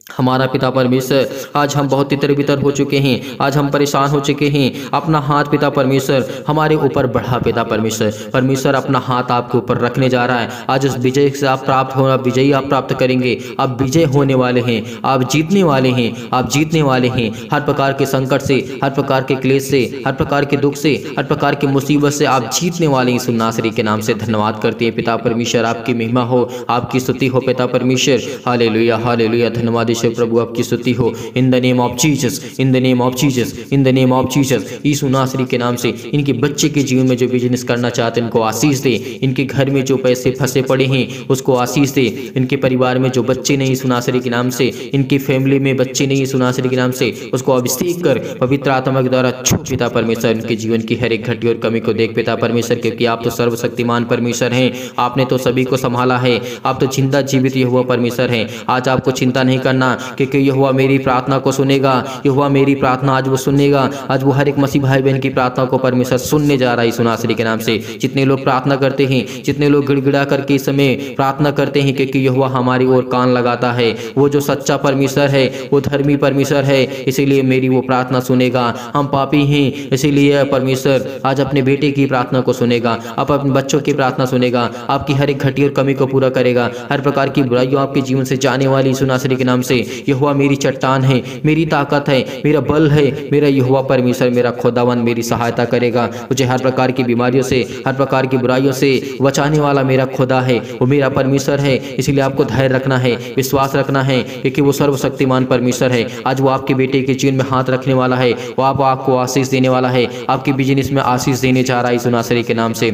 A: हमारा पिता परमेश्वर, आज हम बहुत तितर बितर हो चुके हैं, आज हम परेशान हो चुके हैं। अपना हाथ पिता परमेश्वर हमारे ऊपर बढ़ा पिता परमेश्वर, परमेश्वर अपना हाथ आपके ऊपर रखने जा रहा है। आज उस विजय से आप प्राप्त होना, विजयी आप प्राप्त करेंगे, आप विजय होने वाले हैं, आप जीतने वाले हैं, आप जीतने वाले हैं। हर प्रकार के संकट से, हर प्रकार के क्लेश से, हर प्रकार के दुख से, हर प्रकार की मुसीबत से आप जीतने वाले हैं। यीशु नासरी के नाम से धन्यवाद करते हैं पिता परमेश्वर, आपकी महिमा हो, आपकी स्तुति हो पिता परमेश्वर। हालेलुया हालेलुया, धन्यवाद प्रभु, आपकी स्तुति हो। In the name of Jesus, in the name of Jesus, in the name of Jesus. यीशु नासरी के नाम से इनके बच्चे के जीवन में जो बिजनेस करना चाहते हैं उनको आशीष दे, इनके घर में जो पैसे फंसे पड़े हैं उसको आशीष दे, इनके परिवार में जो बच्चे नहीं यीशु नासरी के नाम से, इनकी फैमिली में बच्चे नहीं यीशु नासरी के नाम से, उसको अभिषेक कर पवित्र आत्मा के द्वारा छू पिता परमेश्वर। इनके जीवन की हर एक घटी और कमी को देख पिता परमेश्वर, क्योंकि आप तो सर्वशक्तिमान परमेश्वर हैं, आपने तो सभी को संभाला है, आप तो जिंदा जीवित यहोवा परमेश्वर हैं। आज आपको चिंता नहीं करना, क्योंकि यहोवा मेरी प्रार्थना को सुनेगा, यहोवा मेरी प्रार्थना आज वो सुनेगा। आज वो हर एक मसीह भाई बहन की प्रार्थना को परमेश्वर सुनने जा रहा है यीशु नासरी के नाम से। जितने लोग प्रार्थना करते हैं, जितने लोग गिड़गिड़ा करके इस समय प्रार्थना करते हैं, क्योंकि यहोवा हमारी ओर कान लगाता है। वो जो सच्चा परमेश्वर है, वो धर्मी परमेश्वर है, इसीलिए मेरी वो प्रार्थना सुनेगा। हम पापी हैं, इसीलिए परमेश्वर आज अपने बेटे की प्रार्थना को सुनेगा, आप अपने बच्चों की प्रार्थना सुनेगा, आपकी हर एक घटी और कमी को पूरा करेगा। हर प्रकार की बुराइयों आपके जीवन से जाने वाली यीशु नासरी के नाम से। यहोवा मेरी चट्टान है, मेरी ताकत है, मेरा बल है, मेरा यहोवा परमेश्वर मेरा खुदावन मेरी सहायता करेगा। मुझे हर प्रकार की बीमारियों से, हर प्रकार की बुराइयों से बचाने वाला मेरा खुदा है, वो मेरा परमेश्वर है। इसलिए आपको धैर्य रखना है, विश्वास रखना है, क्योंकि वो सर्वशक्तिमान परमेश्वर है। आज वो आपके बेटे के जीवन में हाथ रखने वाला है, वो आपको आशीष देने वाला है, आपके बिजनेस में आशीष देने जा रहा है यीशु नासरी के नाम से।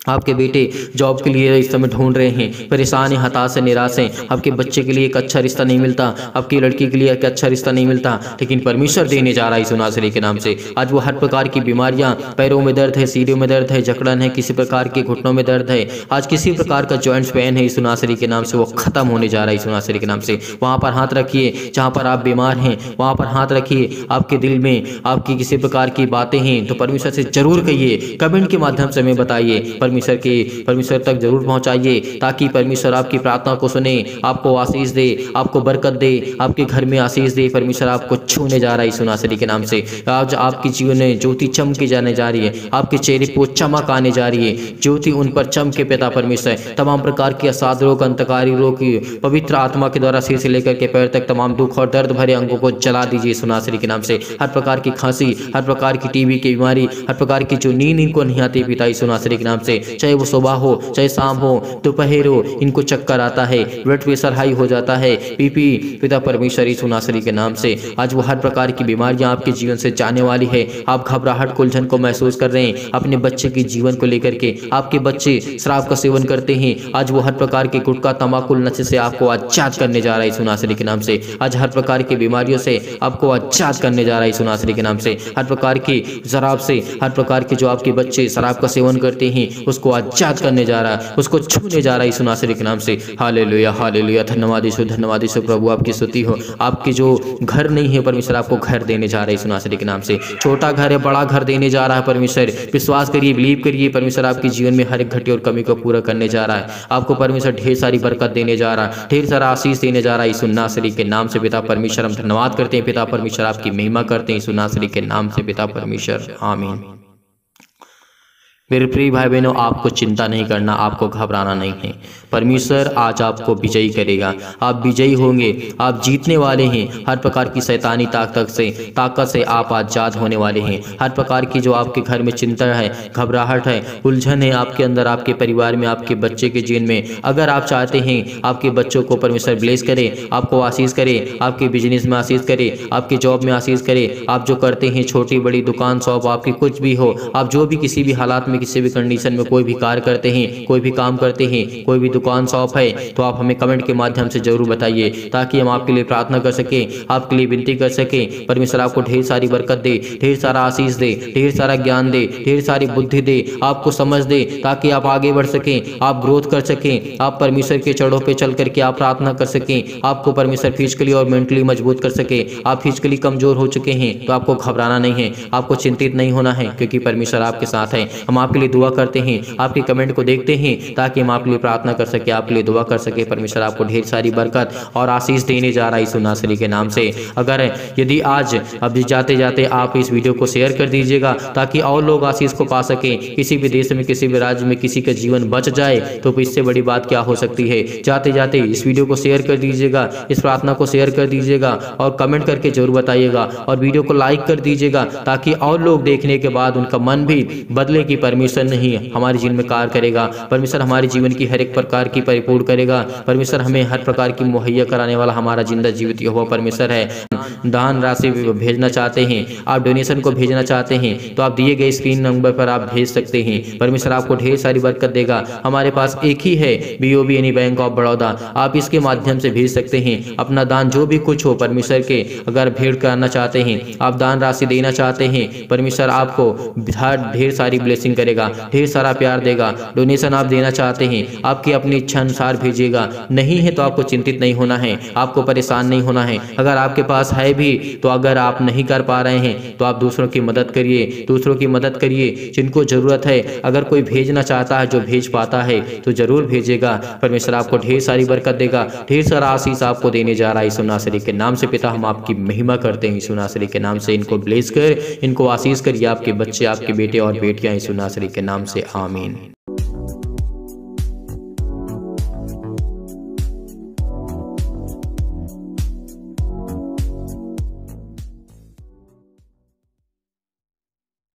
A: आपके बेटे जॉब के लिए इस समय ढूंढ रहे हैं, परेशान है, हताश है, निराश हैं। आपके बच्चे के लिए एक अच्छा रिश्ता नहीं मिलता, आपकी लड़की के लिए एक अच्छा रिश्ता नहीं मिलता, लेकिन परमेश्वर देने जा रहा है यीशु नासरी के नाम से। आज वो हर प्रकार की बीमारियां, पैरों में दर्द है, सीढ़ियों में दर्द है, जकड़न है, किसी प्रकार के घुटनों में दर्द है, आज किसी प्रकार का जॉइंट्स पेन है यीशु नासरी के नाम से, वो खत्म होने जा रहा है यीशु नासरी के नाम से। वहां पर हाथ रखिए जहां पर आप बीमार हैं, वहां पर हाथ रखिए। आपके दिल में आपकी किसी प्रकार की बातें हैं तो परमेश्वर से जरूर कहिए, कमेंट के माध्यम से हमें बताइए। परमेश्वर परमेश्वर तक जरूर पहुंचाइए, ताकि परमेश्वर आपकी प्रार्थना को सुने, आपको आशीष दे, आपको बरकत दे, आपके घर में आशीष दे। परमेश्वर आपको छूने जा रहा है यीशु नासरी के नाम से। आज आपके जीवन में ज्योति चमकी जाने जा रही है, आपके चेहरे पर चमक आने जा रही है, ज्योति उन पर चमके पिता परमेश्वर। तमाम प्रकार की असाध रोग, अंतकारी रोग की पवित्र आत्मा के द्वारा सिर से लेकर के पैर तक तमाम दुख और दर्द भरे अंगों को जला दीजिए यीशु नासरी के नाम से। हर प्रकार की खांसी, हर प्रकार की टीबी की बीमारी, हर प्रकार की जो नींद इनको नहीं आती पिता यीशु नासरी के नाम से, चाहे वो सुबह हो, चाहे शाम हो, दोपहर हो, इनको चक्कर आता है, ब्लड प्रेशर हाई हो जाता है, बीपी, पिता परमेश्वर यीशु नासरी के नाम से आज वो हर प्रकार की बीमारियां आपके जीवन से जाने वाली है। आप घबराहट, उलझन को महसूस कर रहे हैं अपने बच्चे के जीवन को लेकर के, आपके बच्चे शराब का सेवन करते हैं, आज वो हर प्रकार के गुटखा, तंबाकू, नशे से आपको आजाद करने जा रहा है यीशु नासरी के नाम से। आज हर प्रकार की बीमारियों से आपको आजाद करने जा रहा है यीशु नासरी के नाम से। हर प्रकार की शराब से, हर प्रकार के जो आपके बच्चे शराब का सेवन करते हैं उसको आजाद करने जा रहा है, उसको छूने जा रहा है यीशु नासरी के नाम से। हालेलुया, हालेलुया, धन्यवाद यीशु, धन्यवाद यीशु प्रभु, आपकी स्तुति हो। आपके जो घर नहीं है परमेश्वर आपको घर देने जा रहा है यीशु नासरी के नाम से। छोटा घर है, बड़ा घर देने जा रहा है परमेश्वर। विश्वास करिए, बिलीव करिए, परमेश्वर आपके जीवन में हर एक घटी और कमी को पूरा करने जा रहा है। आपको परमेश्वर ढेर सारी बरकत देने जा रहा है, ढेर सारा आशीष देने जा रहा है यीशु नासरी के नाम से। पिता परमेश्वर हम धन्यवाद करते हैं, पिता परमेश्वर आपकी महिमा करते हैं यीशु नासरी के नाम से पिता परमेश्वर, आमीन। मेरे प्रिय भाई बहनों, आपको चिंता नहीं करना, आपको घबराना नहीं है। परमेश्वर आज आपको विजयी करेगा, आप विजयी होंगे, आप जीतने वाले हैं। हर प्रकार की शैतानी ताकत से आप आजाद होने वाले हैं। हर प्रकार की जो आपके घर में चिंता है, घबराहट है, उलझन है आपके अंदर, आपके परिवार में, आपके बच्चे के जीवन में, अगर आप चाहते हैं आपके बच्चों को परमेश्वर ब्लेस करे, आपको आशीष करे, आपके बिजनेस में आशीष करे, आपके जॉब में आशीष करे, आप जो करते हैं छोटी बड़ी दुकान, शॉप, आपकी कुछ भी हो, आप जो भी किसी भी हालात में, किसी भी कंडीशन में कोई भी कार्य करते हैं, कोई भी काम करते हैं, कोई भी दुकान शॉप है, तो आप हमें कमेंट के माध्यम से जरूर बताइए, ताकि हम आपके लिए प्रार्थना कर सकें, आपके लिए विनती कर सकें। परमेश्वर आपको ढेर सारी बरकत दे, ढेर सारा आशीष दे, ढेर सारा ज्ञान दे, ढेर सारी बुद्धि दे, आपको समझ दे, ताकि आप आगे बढ़ सकें, आप ग्रोथ कर सकें, आप परमेश्वर के चढ़ों पे चल करके आप प्रार्थना कर सकें। आपको परमेश्वर फिजिकली और मेंटली मजबूत कर सके। आप फिजिकली कमजोर हो चुके हैं तो आपको घबराना नहीं है, आपको चिंतित नहीं होना है, क्योंकि परमेश्वर आपके साथ है। हम आपके लिए दुआ करते हैं, आपके कमेंट को देखते हैं, ताकि हम आपके लिए प्रार्थना कर सके, आपके लिए दुआ कर सके। परमेश्वर आपको ढेर सारी बरकत और आशीष देने जा रहा है यीशु नासरी के नाम से। अगर यदि आज अभी जाते जाते आप इस वीडियो को शेयर कर दीजिएगा, ताकि और लोग आशीष को पा सकें। किसी भी देश में, किसी भी राज्य में किसी का जीवन बच जाए तो इससे बड़ी बात क्या हो सकती है। जाते जाते इस वीडियो को शेयर कर दीजिएगा, इस प्रार्थना को शेयर कर दीजिएगा और कमेंट करके जरूर बताइएगा, और वीडियो को लाइक कर दीजिएगा, ताकि और लोग देखने के बाद उनका मन भी बदले कि परमेश्वर नहीं हमारे जीवन में कार्य करेगा, परमेश्वर हमारे जीवन की हर एक प्रकार की परिपूर्ण करेगा, परमेश्वर हमें हर प्रकार की मुहैया कराने वाला हमारा जिंदा जीवित यहोवा परमेश्वर है। दान राशि भेजना चाहते हैं, आप डोनेशन को भेजना चाहते हैं, तो आप दिए गए स्क्रीन नंबर पर आप भेज सकते हैं। परमेश्वर आपको ढेर सारी बरकत देगा। हमारे पास एक ही है, BOB यानी बैंक ऑफ बड़ौदा, आप इसके माध्यम से भेज सकते हैं। अपना दान जो भी कुछ हो परमेश्वर के अगर भेंट करना चाहते हैं, आप दान राशि देना चाहते हैं, परमेश्वर आपको ढेर सारी ब्लेसिंग करेगा, ढेर सारा प्यार देगा। डोनेशन आप देना चाहते हैं, आपकी अपनी इच्छा अनुसार भेजिएगा। नहीं है तो आपको चिंतित नहीं होना है, आपको परेशान नहीं होना है। अगर आपके पास है भी तो अगर आप नहीं कर पा रहे हैं तो आप दूसरों की मदद करिए, दूसरों की मदद करिए जिनको जरूरत है। अगर कोई भेजना चाहता है, जो भेज पाता है तो जरूर भेजेगा। परमेश्वर आपको ढेर सारी बरकत देगा, ढेर सारा आशीष आपको देने जा रहा है यीशु नासरी के नाम से। पिता हम आपकी महिमा करते हैं यीशु नासरी के नाम से। इनको ब्लेस कर, इनको आशीष करिए, आपके बच्चे, आपके बेटे और बेटियां यीशु नासरी के नाम से, आमीन।